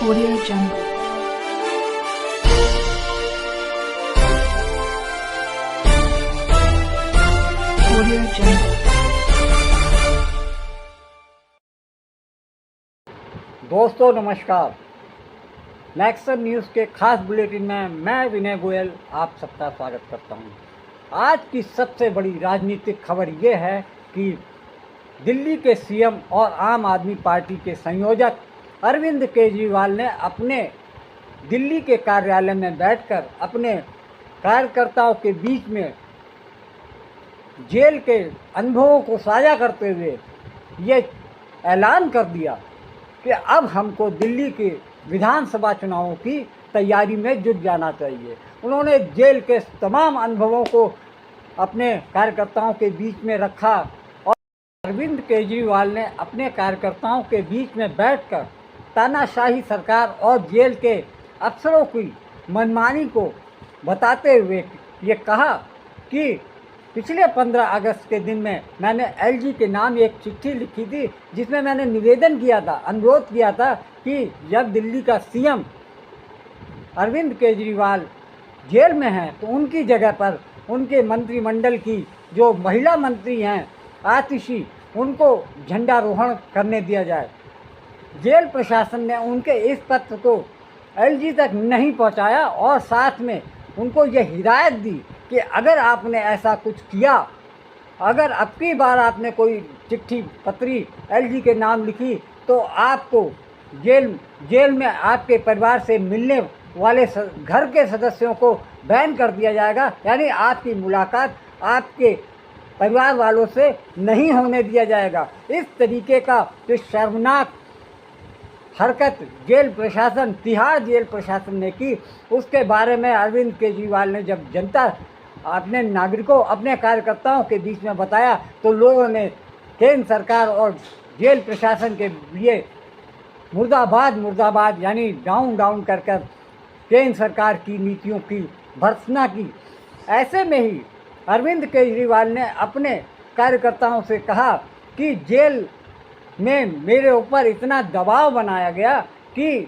Audio Jungle. Audio Jungle. दोस्तों नमस्कार। Maxon news के खास बुलेटिन में मैं विनय गोयल आप सबका स्वागत करता हूं। आज की सबसे बड़ी राजनीतिक खबर ये है कि दिल्ली के सीएम और आम आदमी पार्टी के संयोजक अरविंद केजरीवाल ने अपने दिल्ली के कार्यालय में बैठकर अपने कार्यकर्ताओं के बीच में जेल के अनुभवों को साझा करते हुए ये ऐलान कर दिया कि अब हमको दिल्ली के विधानसभा चुनावों की तैयारी में जुट जाना चाहिए। उन्होंने जेल के तमाम अनुभवों को अपने कार्यकर्ताओं के बीच में रखा और अरविंद केजरीवाल ने अपने कार्यकर्ताओं के बीच में बैठकर तानाशाही सरकार और जेल के अफसरों की मनमानी को बताते हुए ये कहा कि पिछले 15 अगस्त के दिन में मैंने एलजी के नाम एक चिट्ठी लिखी थी जिसमें मैंने निवेदन किया था, अनुरोध किया था कि जब दिल्ली का सीएम अरविंद केजरीवाल जेल में हैं तो उनकी जगह पर उनके मंत्रिमंडल की जो महिला मंत्री हैं आतिशी, उनको झंडारोहण करने दिया जाए। जेल प्रशासन ने उनके इस पत्र को एलजी तक नहीं पहुंचाया और साथ में उनको यह हिदायत दी कि अगर आपने ऐसा कुछ किया, अगर अब की बार आपने कोई चिट्ठी पत्री एलजी के नाम लिखी तो आपको जेल में आपके परिवार से मिलने वाले घर के सदस्यों को बैन कर दिया जाएगा, यानी आपकी मुलाकात आपके परिवार वालों से नहीं होने दिया जाएगा। इस तरीके का जो शर्मनाक हरकत जेल प्रशासन, तिहाड़ जेल प्रशासन ने की, उसके बारे में अरविंद केजरीवाल ने जब जनता अपने नागरिकों, अपने कार्यकर्ताओं के बीच में बताया तो लोगों ने केंद्र सरकार और जेल प्रशासन के लिए मुर्दाबाद मुर्दाबाद यानी डाउन डाउन कर केंद्र सरकार की नीतियों की भर्त्सना की। ऐसे में ही अरविंद केजरीवाल ने अपने कार्यकर्ताओं से कहा कि जेल में मेरे ऊपर इतना दबाव बनाया गया कि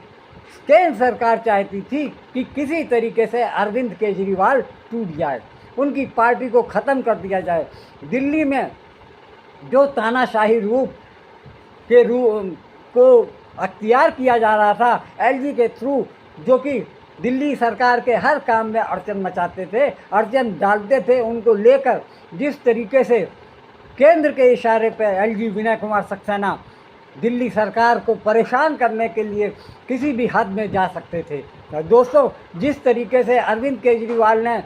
केंद्र सरकार चाहती थी कि किसी तरीके से अरविंद केजरीवाल टूट जाए, उनकी पार्टी को ख़त्म कर दिया जाए। दिल्ली में जो तानाशाही रूप को अख्तियार किया जा रहा था एलजी के थ्रू, जो कि दिल्ली सरकार के हर काम में अड़चन मचाते थे, अड़चन डालते थे, उनको लेकर जिस तरीके से केंद्र के इशारे पर एलजी विनय कुमार सक्सेना दिल्ली सरकार को परेशान करने के लिए किसी भी हद में जा सकते थे। दोस्तों, जिस तरीके से अरविंद केजरीवाल ने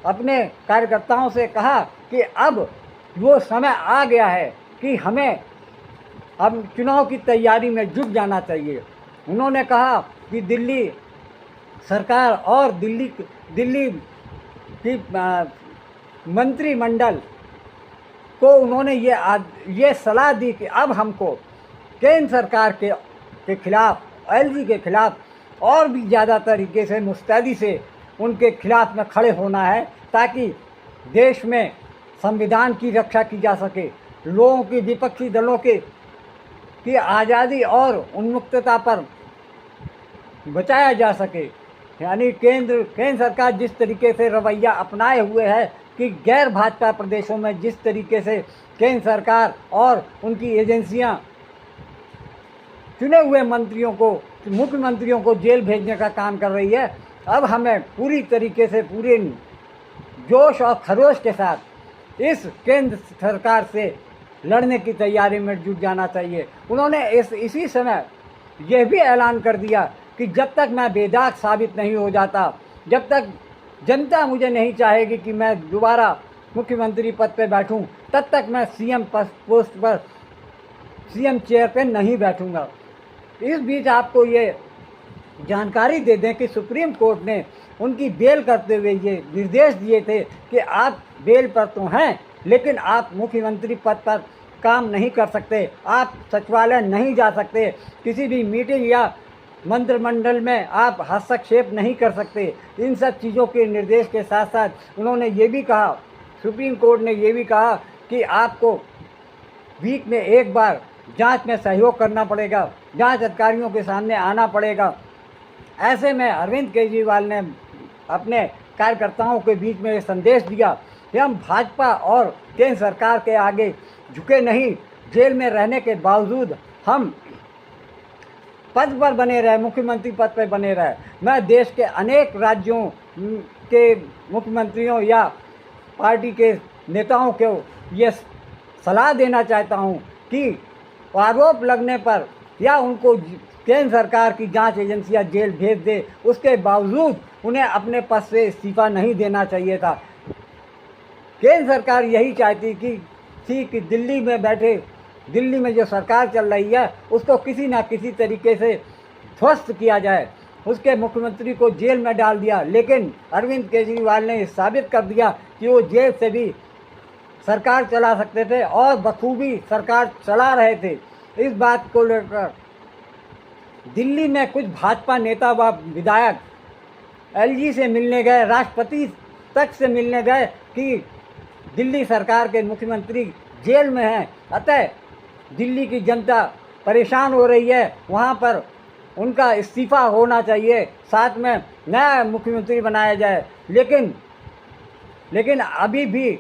अपने कार्यकर्ताओं से कहा कि अब वो समय आ गया है कि हमें अब चुनाव की तैयारी में जुट जाना चाहिए। उन्होंने कहा कि दिल्ली सरकार और दिल्ली की मंत्रिमंडल को उन्होंने ये सलाह दी कि अब हमको केंद्र सरकार के खिलाफ, एलजी के खिलाफ और भी ज़्यादा तरीके से मुस्तैदी से उनके खिलाफ में खड़े होना है, ताकि देश में संविधान की रक्षा की जा सके, लोगों की, विपक्षी दलों की आज़ादी और उन्मुक्तता पर बचाया जा सके। यानी केंद्र सरकार जिस तरीके से रवैया अपनाए हुए है कि गैर भाजपा प्रदेशों में जिस तरीके से केंद्र सरकार और उनकी एजेंसियां चुने हुए मुख्यमंत्रियों को जेल भेजने का काम कर रही है, अब हमें पूरी तरीके से, पूरे जोश और खरोश के साथ इस केंद्र सरकार से लड़ने की तैयारी में जुट जाना चाहिए। उन्होंने इसी समय यह भी ऐलान कर दिया कि जब तक मैं बेदाग साबित नहीं हो जाता, जब तक जनता मुझे नहीं चाहेगी कि मैं दोबारा मुख्यमंत्री पद पर बैठूं, तब तक मैं सीएम पोस्ट पर, सीएम चेयर पर नहीं बैठूंगा। इस बीच आपको ये जानकारी दे दें कि सुप्रीम कोर्ट ने उनकी बेल करते हुए ये निर्देश दिए थे कि आप बेल पर तो हैं, लेकिन आप मुख्यमंत्री पद पर काम नहीं कर सकते, आप सचिवालय नहीं जा सकते, किसी भी मीटिंग या मंत्रिमंडल में आप हस्तक्षेप नहीं कर सकते। इन सब चीज़ों के निर्देश के साथ साथ उन्होंने ये भी कहा, सुप्रीम कोर्ट ने ये भी कहा कि आपको वीक में एक बार जांच में सहयोग करना पड़ेगा, जांच अधिकारियों के सामने आना पड़ेगा। ऐसे में अरविंद केजरीवाल ने अपने कार्यकर्ताओं के बीच में ये संदेश दिया कि हम भाजपा और केंद्र सरकार के आगे झुके नहीं। जेल में रहने के बावजूद हम पद पर बने रहे, मुख्यमंत्री पद पर बने रहे। मैं देश के अनेक राज्यों के मुख्यमंत्रियों या पार्टी के नेताओं को ये सलाह देना चाहता हूँ कि आरोप लगने पर या उनको केंद्र सरकार की जांच एजेंसियां जेल भेज दे, उसके बावजूद उन्हें अपने पद से इस्तीफा नहीं देना चाहिए था। केंद्र सरकार यही चाहती कि दिल्ली में जो सरकार चल रही है उसको किसी ना किसी तरीके से ध्वस्त किया जाए, उसके मुख्यमंत्री को जेल में डाल दिया। लेकिन अरविंद केजरीवाल ने साबित कर दिया कि वो जेल से भी सरकार चला सकते थे और बखूबी सरकार चला रहे थे। इस बात को लेकर दिल्ली में कुछ भाजपा नेता व विधायक एलजी से मिलने गए, राष्ट्रपति तक से मिलने गए कि दिल्ली सरकार के मुख्यमंत्री जेल में हैं, अतः दिल्ली की जनता परेशान हो रही है, वहाँ पर उनका इस्तीफा होना चाहिए, साथ में नया मुख्यमंत्री बनाया जाए। लेकिन अभी भी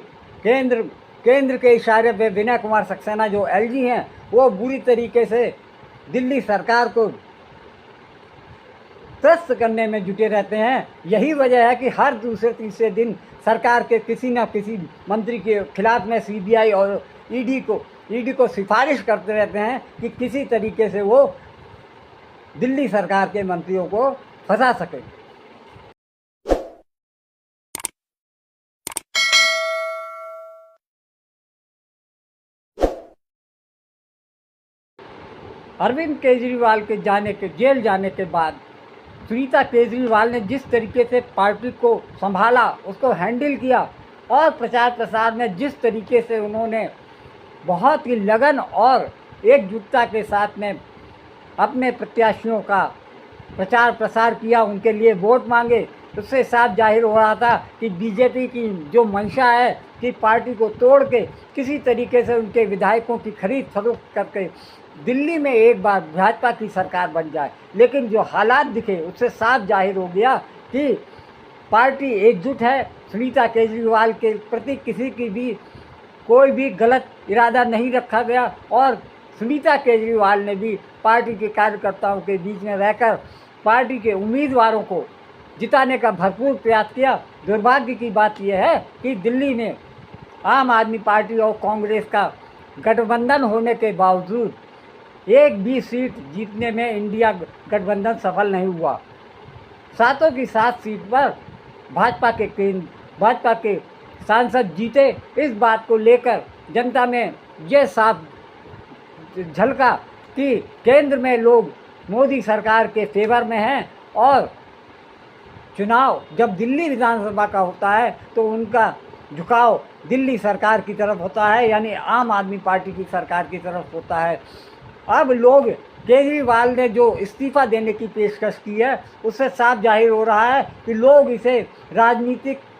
केंद्र के इशारे पे विनय कुमार सक्सेना जो एलजी हैं वो बुरी तरीके से दिल्ली सरकार को त्रस्त करने में जुटे रहते हैं। यही वजह है कि हर दूसरे तीसरे दिन सरकार के किसी न किसी मंत्री के खिलाफ में सीबीआई और ईडी को सिफारिश करते रहते हैं कि किसी तरीके से वो दिल्ली सरकार के मंत्रियों को फंसा सके। अरविंद केजरीवाल के जेल जाने के बाद सुनीता केजरीवाल ने जिस तरीके से पार्टी को संभाला, उसको हैंडल किया और प्रचार प्रसार में जिस तरीके से उन्होंने बहुत ही लगन और एकजुटता के साथ में अपने प्रत्याशियों का प्रचार प्रसार किया, उनके लिए वोट मांगे, उससे साफ जाहिर हो रहा था कि बीजेपी की जो मंशा है कि पार्टी को तोड़ के किसी तरीके से उनके विधायकों की खरीद फरोख्त करके दिल्ली में एक बार भाजपा की सरकार बन जाए। लेकिन जो हालात दिखे उससे साफ जाहिर हो गया कि पार्टी एकजुट है। सुनीता केजरीवाल के प्रति किसी की भी कोई भी गलत इरादा नहीं रखा गया और सुनीता केजरीवाल ने भी पार्टी के कार्यकर्ताओं के बीच में रहकर पार्टी के उम्मीदवारों को जिताने का भरपूर प्रयास किया। दुर्भाग्य की बात यह है कि दिल्ली में आम आदमी पार्टी और कांग्रेस का गठबंधन होने के बावजूद एक भी सीट जीतने में इंडिया गठबंधन सफल नहीं हुआ। सातों की 7 सीट पर भाजपा के सांसद जीते। इस बात को लेकर जनता में यह साफ झलका कि केंद्र में लोग मोदी सरकार के फेवर में हैं और चुनाव जब दिल्ली विधानसभा का होता है तो उनका झुकाव दिल्ली सरकार की तरफ होता है, यानी आम आदमी पार्टी की सरकार की तरफ होता है। अब लोग केजरीवाल ने जो इस्तीफ़ा देने की पेशकश की है उससे साफ जाहिर हो रहा है कि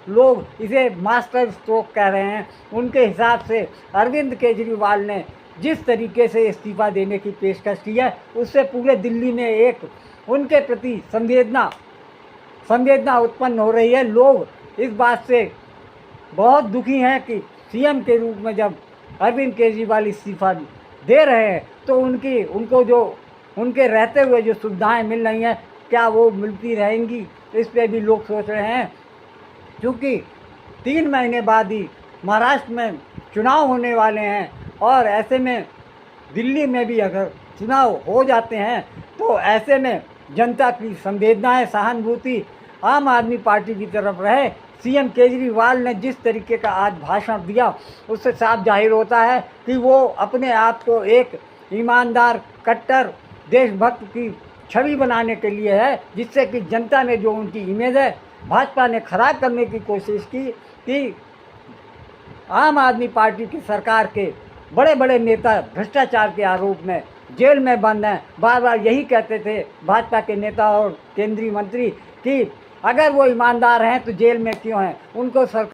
लोग इसे मास्टर स्ट्रोक कह रहे हैं। उनके हिसाब से अरविंद केजरीवाल ने जिस तरीके से इस्तीफ़ा देने की पेशकश की है उससे पूरे दिल्ली में एक उनके प्रति संवेदना उत्पन्न हो रही है। लोग इस बात से बहुत दुखी हैं कि सीएम के रूप में जब अरविंद केजरीवाल इस्तीफ़ा दे रहे हैं तो उनको जो उनके रहते हुए जो सुविधाएं मिल रही हैं क्या वो मिलती रहेंगी, इस पे भी लोग सोच रहे हैं। क्योंकि 3 महीने बाद ही महाराष्ट्र में चुनाव होने वाले हैं और ऐसे में दिल्ली में भी अगर चुनाव हो जाते हैं तो ऐसे में जनता की संवेदनाएं, सहानुभूति आम आदमी पार्टी की तरफ रहे। सीएम केजरीवाल ने जिस तरीके का आज भाषण दिया उससे साफ जाहिर होता है कि वो अपने आप को एक ईमानदार, कट्टर देशभक्त की छवि बनाने के लिए है, जिससे कि जनता में जो उनकी इमेज है भाजपा ने खराब करने की कोशिश की कि आम आदमी पार्टी की सरकार के बड़े बड़े नेता भ्रष्टाचार के आरोप में जेल में बंद हैं। बार बार यही कहते थे भाजपा के नेता और केंद्रीय मंत्री कि अगर वो ईमानदार हैं तो जेल में क्यों हैं, उनको सरकार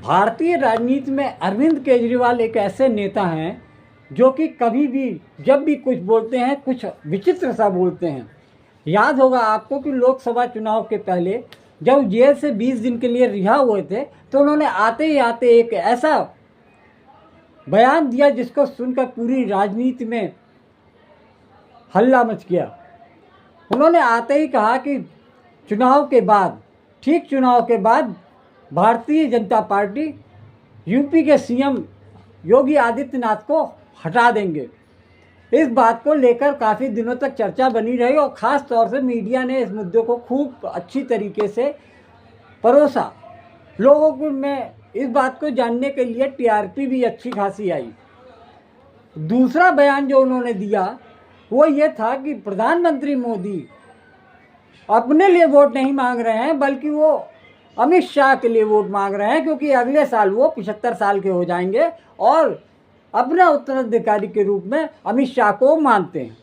भारतीय राजनीति में अरविंद केजरीवाल एक ऐसे नेता हैं जो कि कभी भी जब भी कुछ बोलते हैं कुछ विचित्र सा बोलते हैं। याद होगा आपको कि लोकसभा चुनाव के पहले जब जेल से 20 दिन के लिए रिहा हुए थे तो उन्होंने आते ही आते एक ऐसा बयान दिया जिसको सुनकर पूरी राजनीति में हल्ला मच गया। उन्होंने आते ही कहा कि चुनाव के बाद, ठीक चुनाव के बाद भारतीय जनता पार्टी यूपी के सीएम योगी आदित्यनाथ को हटा देंगे। इस बात को लेकर काफ़ी दिनों तक चर्चा बनी रही और ख़ास तौर से मीडिया ने इस मुद्दे को खूब अच्छी तरीके से परोसा। लोगों को में इस बात को जानने के लिए टीआरपी भी अच्छी खासी आई। दूसरा बयान जो उन्होंने दिया वो ये था कि प्रधानमंत्री मोदी अपने लिए वोट नहीं मांग रहे हैं बल्कि वो अमित शाह के लिए वोट मांग रहे हैं, क्योंकि अगले साल वो 75 साल के हो जाएंगे और अपना उत्तराधिकारी के रूप में अमित शाह को मानते हैं।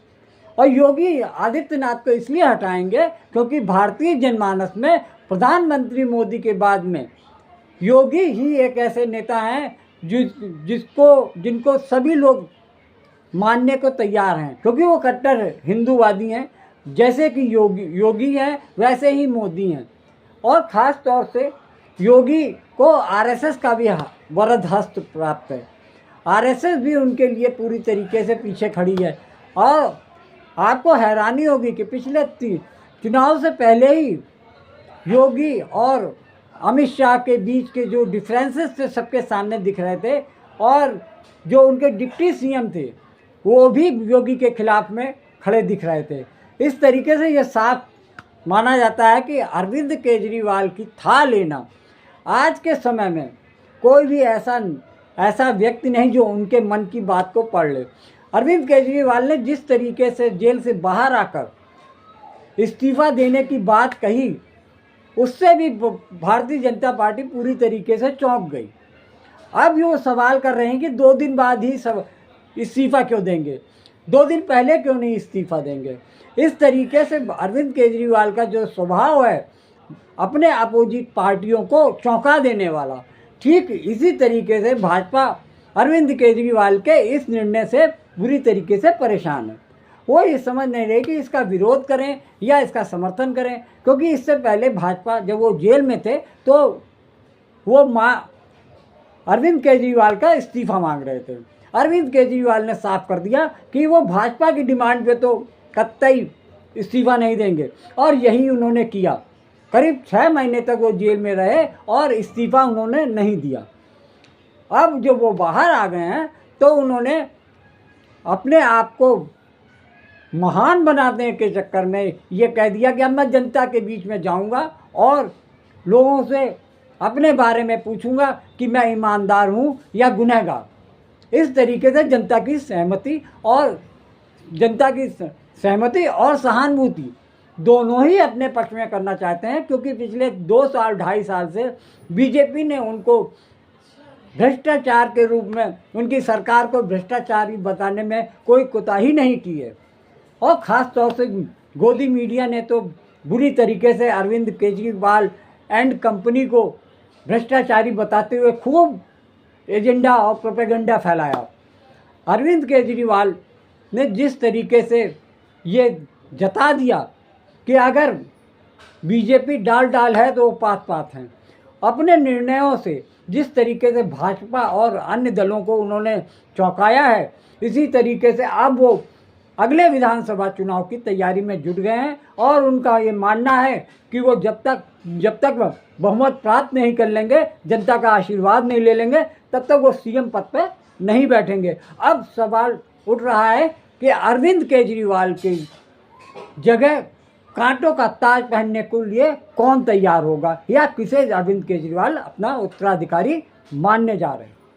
और योगी आदित्यनाथ को इसलिए हटाएंगे क्योंकि भारतीय जनमानस में प्रधानमंत्री मोदी के बाद में योगी ही एक ऐसे नेता हैं जिनको सभी लोग मानने को तैयार हैं, क्योंकि वो कट्टर हिंदूवादी हैं। जैसे कि योगी हैं वैसे ही मोदी हैं। और ख़ास तौर से योगी को आरएसएस का भी वरद हस्त प्राप्त है। आरएसएस भी उनके लिए पूरी तरीके से पीछे खड़ी है। और आपको हैरानी होगी कि पिछले चुनाव से पहले ही योगी और अमित शाह के बीच के जो डिफरेंसेस थे सबके सामने दिख रहे थे, और जो उनके डिप्टी सीएम थे वो भी योगी के खिलाफ में खड़े दिख रहे थे। इस तरीके से ये साफ माना जाता है कि अरविंद केजरीवाल की था लेना आज के समय में कोई भी ऐसा व्यक्ति नहीं जो उनके मन की बात को पढ़ ले। अरविंद केजरीवाल ने जिस तरीके से जेल से बाहर आकर इस्तीफा देने की बात कही, उससे भी भारतीय जनता पार्टी पूरी तरीके से चौंक गई। अब ये वो सवाल कर रहे हैं कि 2 दिन बाद ही सब इस्तीफा क्यों देंगे, 2 दिन पहले क्यों नहीं इस्तीफा देंगे। इस तरीके से अरविंद केजरीवाल का जो स्वभाव है अपने अपोजिट पार्टियों को चौंका देने वाला, ठीक इसी तरीके से भाजपा अरविंद केजरीवाल के इस निर्णय से बुरी तरीके से परेशान है। वो ये समझ नहीं रहे कि इसका विरोध करें या इसका समर्थन करें, क्योंकि इससे पहले भाजपा जब वो जेल में थे तो वो अरविंद केजरीवाल का इस्तीफा मांग रहे थे। अरविंद केजरीवाल ने साफ कर दिया कि वो भाजपा की डिमांड पे तो कतई इस्तीफा नहीं देंगे, और यही उन्होंने किया। करीब 6 महीने तक वो जेल में रहे और इस्तीफा उन्होंने नहीं दिया। अब जब वो बाहर आ गए हैं तो उन्होंने अपने आप को महान बनाने के चक्कर में ये कह दिया कि अब मैं जनता के बीच में जाऊंगा और लोगों से अपने बारे में पूछूंगा कि मैं ईमानदार हूँ या गुनहगार। इस तरीके से जनता की सहमति और सहानुभूति दोनों ही अपने पक्ष में करना चाहते हैं, क्योंकि पिछले 2 साल 2.5 साल से बीजेपी ने उनको भ्रष्टाचार के रूप में, उनकी सरकार को भ्रष्टाचारी बताने में कोई कोताही नहीं की है। और ख़ास तौर से गोदी मीडिया ने तो बुरी तरीके से अरविंद केजरीवाल एंड कंपनी को भ्रष्टाचारी बताते हुए खूब एजेंडा और प्रोपेगेंडा फैलाया। अरविंद केजरीवाल ने जिस तरीके से ये जता दिया कि अगर बीजेपी डाल है तो वो पात हैं, अपने निर्णयों से जिस तरीके से भाजपा और अन्य दलों को उन्होंने चौंकाया है, इसी तरीके से अब वो अगले विधानसभा चुनाव की तैयारी में जुट गए हैं। और उनका ये मानना है कि वो जब तक बहुमत प्राप्त नहीं कर लेंगे, जनता का आशीर्वाद नहीं ले लेंगे, तब तक वो सीएम पद पे नहीं बैठेंगे। अब सवाल उठ रहा है कि अरविंद केजरीवाल की जगह कांटों का ताज पहनने के लिए कौन तैयार होगा, या किसे अरविंद केजरीवाल अपना उत्तराधिकारी मानने जा रहे हैं।